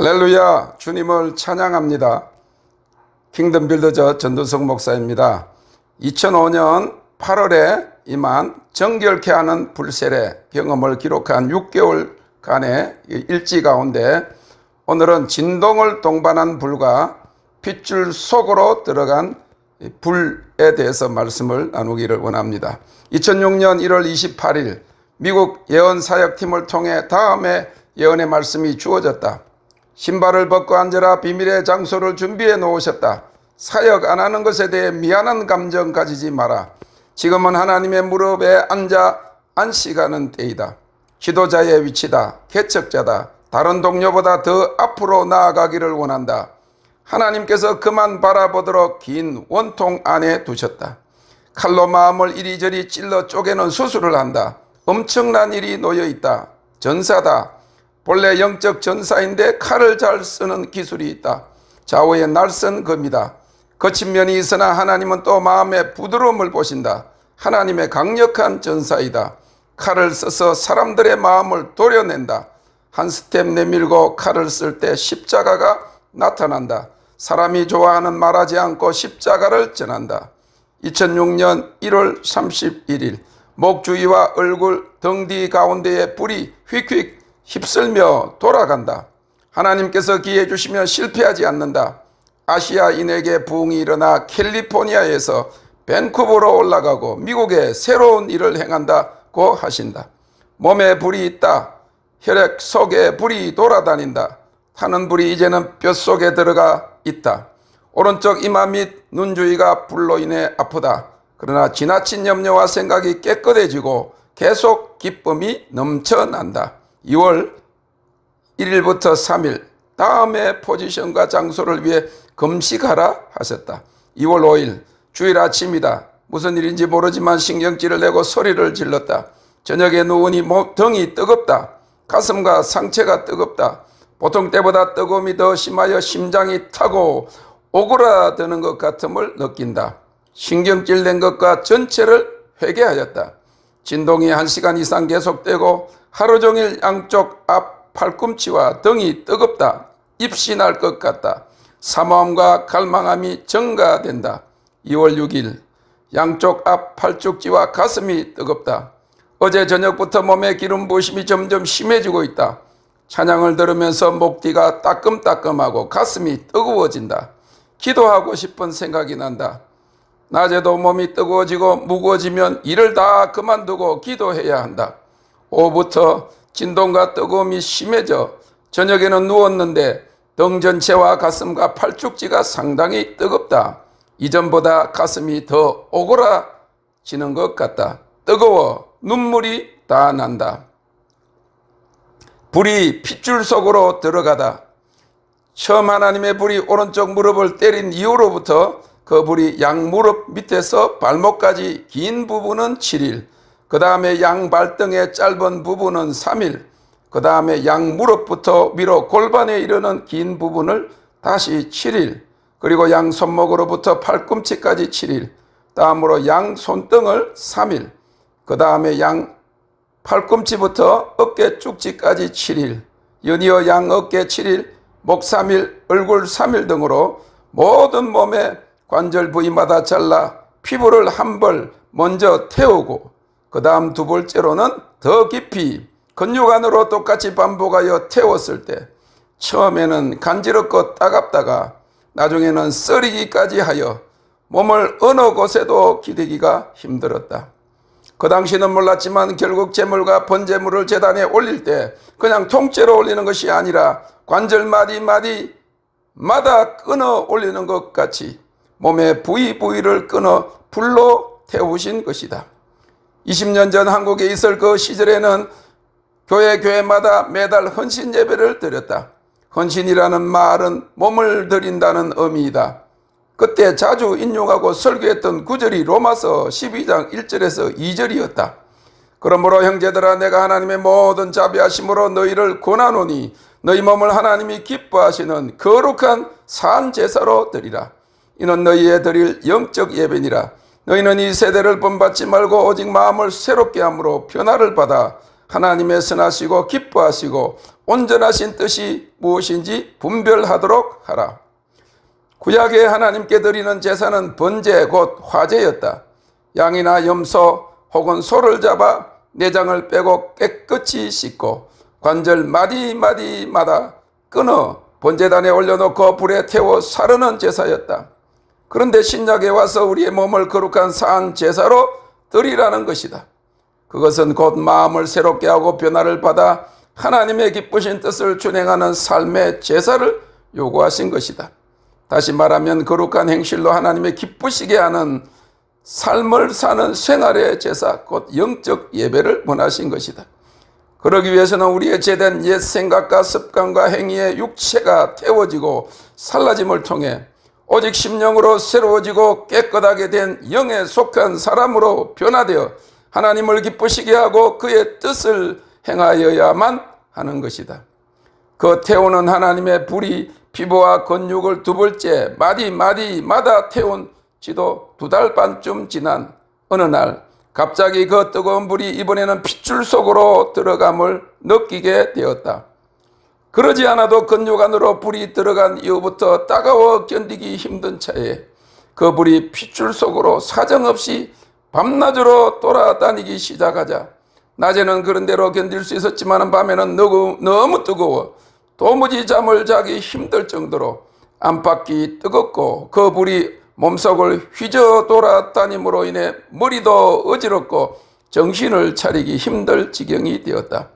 할렐루야, 주님을 찬양합니다. 킹덤 빌더저 전도석 목사입니다. 2005년 8월에 임한 정결케 하는 불세례 경험을 기록한 6개월간의 일지 가운데 오늘은 진동을 동반한 불과 핏줄 속으로 들어간 불에 대해서 말씀을 나누기를 원합니다. 2006년 1월 28일 미국 예언사역팀을 통해 다음에 예언의 말씀이 주어졌다. 신발을 벗고 앉으라. 비밀의 장소를 준비해 놓으셨다. 사역 안 하는 것에 대해 미안한 감정 가지지 마라. 지금은 하나님의 무릎에 앉아 안식하는 때이다. 지도자의 위치다. 개척자다. 다른 동료보다 더 앞으로 나아가기를 원한다. 하나님께서 그만 바라보도록 긴 원통 안에 두셨다. 칼로 마음을 이리저리 찔러 쪼개는 수술을 한다. 엄청난 일이 놓여 있다. 전사다. 본래 영적 전사인데 칼을 잘 쓰는 기술이 있다. 좌우의 날선 검이다. 거친 면이 있으나 하나님은 또 마음의 부드러움을 보신다. 하나님의 강력한 전사이다. 칼을 써서 사람들의 마음을 도려낸다. 한 스텝 내밀고 칼을 쓸 때 십자가가 나타난다. 사람이 좋아하는 말하지 않고 십자가를 전한다. 2006년 1월 31일 목 주위와 얼굴, 등 뒤 가운데에 불이 휙휙 휩쓸며 돌아간다. 하나님께서 기회 주시면 실패하지 않는다. 아시아인에게 부흥이 일어나 캘리포니아에서 밴쿠버로 올라가고 미국에 새로운 일을 행한다고 하신다. 몸에 불이 있다. 혈액 속에 불이 돌아다닌다. 타는 불이 이제는 뼛속에 들어가 있다. 오른쪽 이마 및 눈 주위가 불로 인해 아프다. 그러나 지나친 염려와 생각이 깨끗해지고 계속 기쁨이 넘쳐난다. 2월 1일부터 3일 다음의 포지션과 장소를 위해 금식하라 하셨다. 2월 5일 주일 아침이다. 무슨 일인지 모르지만 신경질을 내고 소리를 질렀다. 저녁에 누우니 등이 뜨겁다. 가슴과 상체가 뜨겁다. 보통 때보다 뜨거움이 더 심하여 심장이 타고 오그라드는 것 같음을 느낀다. 신경질 낸 것과 전체를 회개하였다. 진동이 1시간 이상 계속되고 하루 종일 양쪽 앞 팔꿈치와 등이 뜨겁다. 입시 날 것 같다. 사모함과 갈망함이 증가된다. 2월 6일 양쪽 앞 팔뚝지와 가슴이 뜨겁다. 어제 저녁부터 몸에 기름 부으심이 점점 심해지고 있다. 찬양을 들으면서 목 뒤가 따끔따끔하고 가슴이 뜨거워진다. 기도하고 싶은 생각이 난다. 낮에도 몸이 뜨거워지고 무거워지면 일을 다 그만두고 기도해야 한다. 오후부터 진동과 뜨거움이 심해져 저녁에는 누웠는데 등 전체와 가슴과 팔뚝지가 상당히 뜨겁다. 이전보다 가슴이 더 오그라지는 것 같다. 뜨거워 눈물이 다 난다. 불이 핏줄 속으로 들어가다. 처음 하나님의 불이 오른쪽 무릎을 때린 이후로부터 그 불이 양 무릎 밑에서 발목까지 긴 부분은 7일, 그 다음에 양 발등의 짧은 부분은 3일, 그 다음에 양 무릎부터 위로 골반에 이르는 긴 부분을 다시 7일, 그리고 양 손목으로부터 팔꿈치까지 7일, 다음으로 양 손등을 3일, 그 다음에 양 팔꿈치부터 어깨 쭉지까지 7일, 연이어 양 어깨 7일, 목 3일, 얼굴 3일 등으로 모든 몸의 관절 부위마다 잘라 피부를 한 벌 먼저 태우고 그 다음 두 번째로는 더 깊이 근육 안으로 똑같이 반복하여 태웠을 때 처음에는 간지럽고 따갑다가 나중에는 썰이기까지 하여 몸을 어느 곳에도 기대기가 힘들었다. 그 당시는 몰랐지만 결국 제물과 번제물을 제단에 올릴 때 그냥 통째로 올리는 것이 아니라 관절 마디마다 끊어 올리는 것 같이 몸의 부위를 끊어 불로 태우신 것이다. 20년 전 한국에 있을 그 시절에는 교회마다 매달 헌신 예배를 드렸다. 헌신이라는 말은 몸을 드린다는 의미이다. 그때 자주 인용하고 설교했던 구절이 로마서 12장 1절에서 2절이었다. 그러므로 형제들아 내가 하나님의 모든 자비하심으로 너희를 권하노니 너희 몸을 하나님이 기뻐하시는 거룩한 산 제사로 드리라. 이는 너희의 드릴 영적 예배니라. 너희는 이 세대를 본받지 말고 오직 마음을 새롭게 함으로 변화를 받아 하나님의 선하시고 기뻐하시고 온전하신 뜻이 무엇인지 분별하도록 하라. 구약에 하나님께 드리는 제사는 번제 곧 화제였다. 양이나 염소 혹은 소를 잡아 내장을 빼고 깨끗이 씻고 관절 마디마디마다 끊어 번제단에 올려놓고 불에 태워 사르는 제사였다. 그런데 신약에 와서 우리의 몸을 거룩한 산 제사로 드리라는 것이다. 그것은 곧 마음을 새롭게 하고 변화를 받아 하나님의 기쁘신 뜻을 준행하는 삶의 제사를 요구하신 것이다. 다시 말하면 거룩한 행실로 하나님의 기쁘시게 하는 삶을 사는 생활의 제사, 곧 영적 예배를 원하신 것이다. 그러기 위해서는 우리의 죄된 옛 생각과 습관과 행위의 육체가 태워지고 살라짐을 통해 오직 심령으로 새로워지고 깨끗하게 된 영에 속한 사람으로 변화되어 하나님을 기쁘시게 하고 그의 뜻을 행하여야만 하는 것이다. 그 태우는 하나님의 불이 피부와 근육을 두 번째 마디마디마다 태운 지도 2달 반쯤 지난 어느 날 갑자기 그 뜨거운 불이 이번에는 핏줄 속으로 들어감을 느끼게 되었다. 그러지 않아도 근육 안으로 불이 들어간 이후부터 따가워 견디기 힘든 차에 그 불이 핏줄 속으로 사정없이 밤낮으로 돌아다니기 시작하자 낮에는 그런 대로 견딜 수 있었지만 밤에는 너무 뜨거워 도무지 잠을 자기 힘들 정도로 안팎이 뜨겁고 그 불이 몸속을 휘저 돌아다님으로 인해 머리도 어지럽고 정신을 차리기 힘들 지경이 되었다.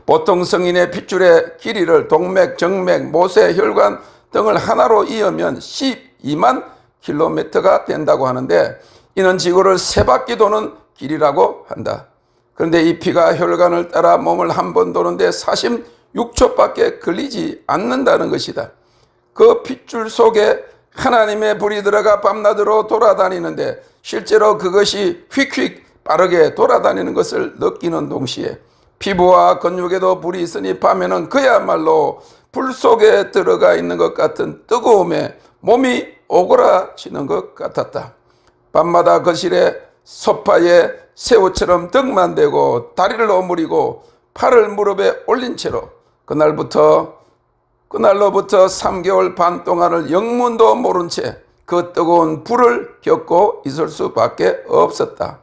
보통 성인의 핏줄의 길이를 동맥, 정맥, 모세, 혈관 등을 하나로 이으면 12만 킬로미터가 된다고 하는데 이는 지구를 3바퀴 도는 길이라고 한다. 그런데 이 피가 혈관을 따라 몸을 한 번 도는데 46초밖에 걸리지 않는다는 것이다. 그 핏줄 속에 하나님의 불이 들어가 밤낮으로 돌아다니는데 실제로 그것이 휙휙 빠르게 돌아다니는 것을 느끼는 동시에 피부와 근육에도 불이 있으니 밤에는 그야말로 불 속에 들어가 있는 것 같은 뜨거움에 몸이 오그라지는 것 같았다. 밤마다 거실에 소파에 새우처럼 등만 대고 다리를 오므리고 팔을 무릎에 올린 채로 그날로부터 3개월 반 동안을 영문도 모른 채 그 뜨거운 불을 겪고 있을 수밖에 없었다.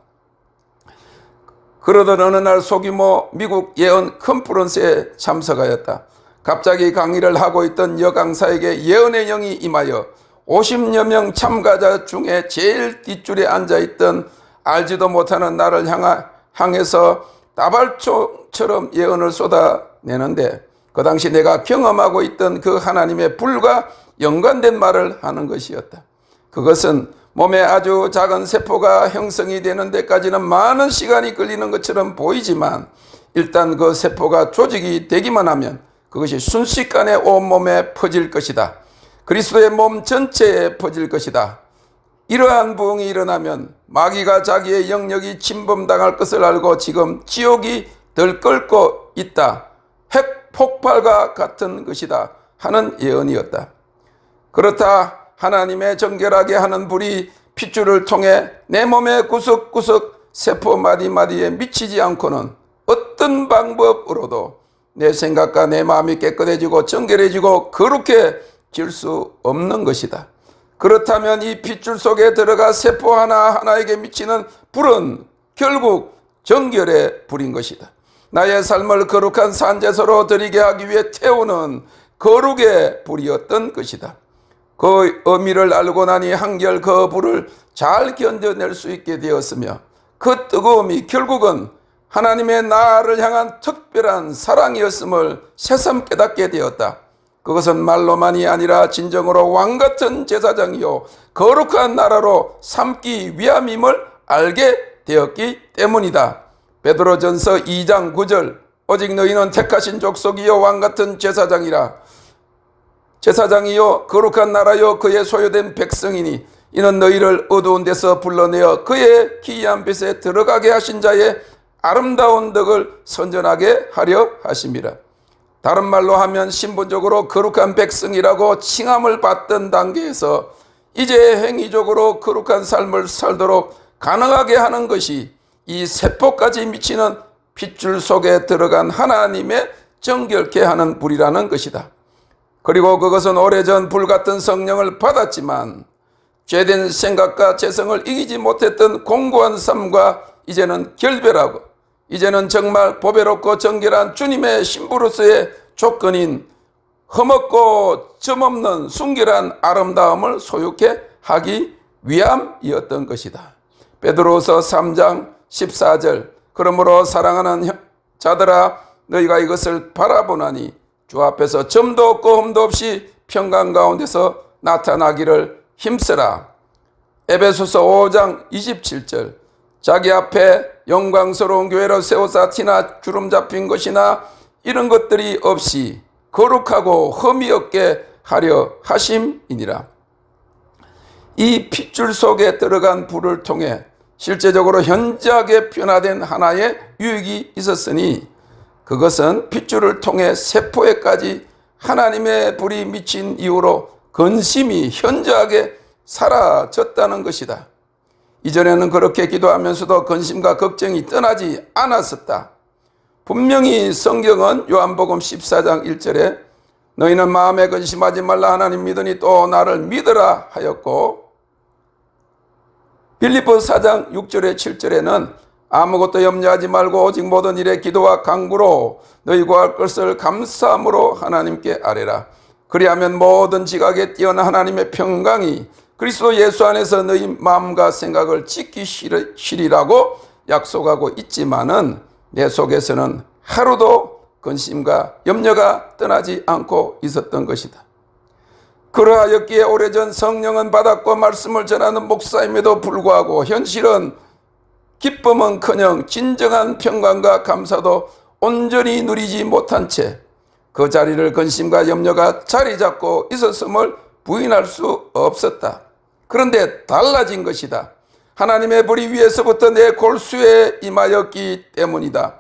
그러던 어느 날 소규모 미국 예언 컨퍼런스에 참석하였다. 갑자기 강의를 하고 있던 여강사에게 예언의 영이 임하여 50여 명 참가자 중에 제일 뒷줄에 앉아있던 알지도 못하는 나를 향해서 다발총처럼 예언을 쏟아내는데 그 당시 내가 경험하고 있던 그 하나님의 불과 연관된 말을 하는 것이었다. 그것은 몸에 아주 작은 세포가 형성이 되는 데까지는 많은 시간이 걸리는 것처럼 보이지만 일단 그 세포가 조직이 되기만 하면 그것이 순식간에 온몸에 퍼질 것이다. 그리스도의 몸 전체에 퍼질 것이다. 이러한 부흥이 일어나면 마귀가 자기의 영역이 침범당할 것을 알고 지금 지옥이 들끓고 있다. 핵폭발과 같은 것이다 하는 예언이었다. 그렇다 하나님의 정결하게 하는 불이 핏줄을 통해 내 몸의 구석구석 세포 마디마디에 미치지 않고는 어떤 방법으로도 내 생각과 내 마음이 깨끗해지고 정결해지고 거룩해질 수 없는 것이다. 그렇다면 이 핏줄 속에 들어가 세포 하나하나에게 미치는 불은 결국 정결의 불인 것이다. 나의 삶을 거룩한 산제사로 드리게 하기 위해 태우는 거룩의 불이었던 것이다. 그 의미를 알고 나니 한결 그 불을 잘 견뎌낼 수 있게 되었으며 그 뜨거움이 결국은 하나님의 나를 향한 특별한 사랑이었음을 새삼 깨닫게 되었다. 그것은 말로만이 아니라 진정으로 왕같은 제사장이요 거룩한 나라로 삼기 위함임을 알게 되었기 때문이다. 베드로전서 2장 9절 오직 너희는 택하신 족속이요 왕같은 제사장이요 거룩한 나라요 그의 소유된 백성이니 이는 너희를 어두운 데서 불러내어 그의 기이한 빛에 들어가게 하신 자의 아름다운 덕을 선전하게 하려 하심이라. 다른 말로 하면 신분적으로 거룩한 백성이라고 칭함을 받던 단계에서 이제 행위적으로 거룩한 삶을 살도록 가능하게 하는 것이 이 세포까지 미치는 핏줄 속에 들어간 하나님의 정결케 하는 불이라는 것이다. 그리고 그것은 오래전 불같은 성령을 받았지만 죄된 생각과 죄성을 이기지 못했던 공고한 삶과 이제는 결별하고 이제는 정말 보배롭고 정결한 주님의 신부로서의 조건인 흠없고 점없는 순결한 아름다움을 소유케 하기 위함이었던 것이다. 베드로서 3장 14절 그러므로 사랑하는 자들아 너희가 이것을 바라보나니 주 앞에서 점도 없고 흠도 없이 평강 가운데서 나타나기를 힘쓰라. 에베소서 5장 27절 자기 앞에 영광스러운 교회로 세우사 티나 주름 잡힌 것이나 이런 것들이 없이 거룩하고 흠이 없게 하려 하심이니라. 이 핏줄 속에 들어간 불을 통해 실제적으로 현저하게 변화된 하나의 유익이 있었으니 그것은 핏줄을 통해 세포에까지 하나님의 불이 미친 이후로 근심이 현저하게 사라졌다는 것이다. 이전에는 그렇게 기도하면서도 근심과 걱정이 떠나지 않았었다. 분명히 성경은 요한복음 14장 1절에 너희는 마음에 근심하지 말라 하나님 믿으니 또 나를 믿으라 하였고 빌립보 4장 6절에 7절에는 아무것도 염려하지 말고 오직 모든 일에 기도와 간구로 너희 구할 것을 감사함으로 하나님께 아뢰라. 그리하면 모든 지각에 뛰어난 하나님의 평강이 그리스도 예수 안에서 너희 마음과 생각을 지키시리라고 약속하고 있지만은 내 속에서는 하루도 근심과 염려가 떠나지 않고 있었던 것이다. 그러하였기에 오래전 성령은 받았고 말씀을 전하는 목사임에도 불구하고 현실은 기쁨은커녕 진정한 평강과 감사도 온전히 누리지 못한 채 그 자리를 근심과 염려가 자리 잡고 있었음을 부인할 수 없었다. 그런데 달라진 것이다. 하나님의 불이 위에서부터 내 골수에 임하였기 때문이다.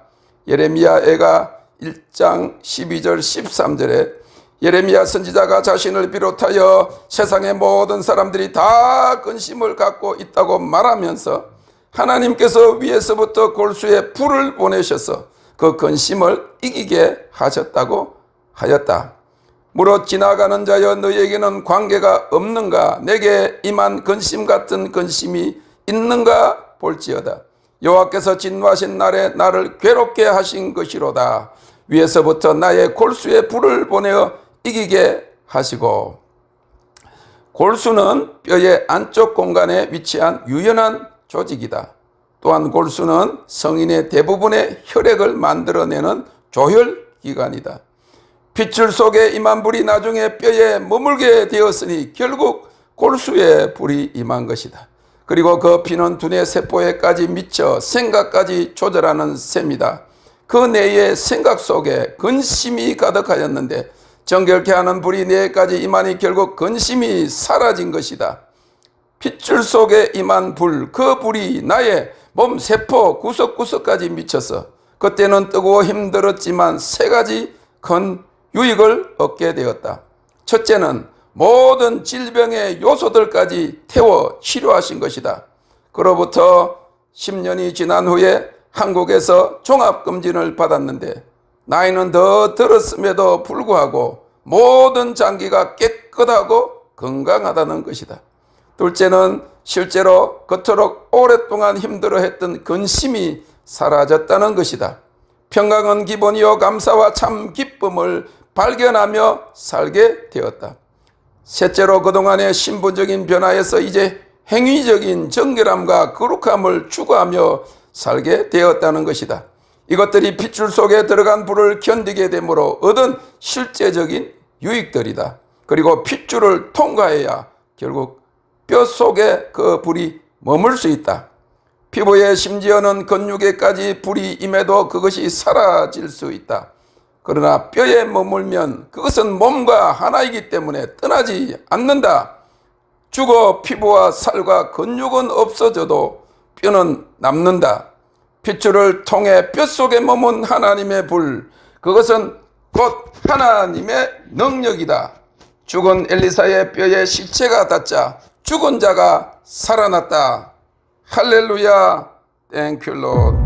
예레미야애가 1장 12절 13절에 예레미야 선지자가 자신을 비롯하여 세상의 모든 사람들이 다 근심을 갖고 있다고 말하면서 하나님께서 위에서부터 골수에 불을 보내셔서 그 근심을 이기게 하셨다고 하였다. 무릇 지나가는 자여 너희에게는 관계가 없는가? 내게 임한 근심 같은 근심이 있는가 볼지어다. 여호와께서 진노하신 날에 나를 괴롭게 하신 것이로다. 위에서부터 나의 골수에 불을 보내어 이기게 하시고. 골수는 뼈의 안쪽 공간에 위치한 유연한 조직이다. 또한 골수는 성인의 대부분의 혈액을 만들어내는 조혈기관이다. 핏줄 속에 임한 불이 나중에 뼈에 머물게 되었으니 결국 골수에 불이 임한 것이다. 그리고 그 피는 두뇌 세포에까지 미쳐 생각까지 조절하는 셈이다. 그 내의 생각 속에 근심이 가득하였는데 정결케 하는 불이 뇌에까지 임하니 결국 근심이 사라진 것이다. 핏줄 속에 임한 불, 그 불이 나의 몸 세포 구석구석까지 미쳐서 그때는 뜨거워 힘들었지만 세 가지 큰 유익을 얻게 되었다. 첫째는 모든 질병의 요소들까지 태워 치료하신 것이다. 그로부터 10년이 지난 후에 한국에서 종합검진을 받았는데 나이는 더 들었음에도 불구하고 모든 장기가 깨끗하고 건강하다는 것이다. 둘째는 실제로 그토록 오랫동안 힘들어했던 근심이 사라졌다는 것이다. 평강은 기본이요 감사와 참 기쁨을 발견하며 살게 되었다. 셋째로 그동안의 신분적인 변화에서 이제 행위적인 정결함과 거룩함을 추구하며 살게 되었다는 것이다. 이것들이 핏줄 속에 들어간 불을 견디게 되므로 얻은 실제적인 유익들이다. 그리고 핏줄을 통과해야 결국 뼈 속에 그 불이 머물 수 있다. 피부에 심지어는 근육에까지 불이 임해도 그것이 사라질 수 있다. 그러나 뼈에 머물면 그것은 몸과 하나이기 때문에 떠나지 않는다. 죽어 피부와 살과 근육은 없어져도 뼈는 남는다. 핏줄을 통해 뼈 속에 머문 하나님의 불, 그것은 곧 하나님의 능력이다. 죽은 엘리사의 뼈에 시체가 닿자 죽은 자가 살아났다. 할렐루야. 땡큐 롯.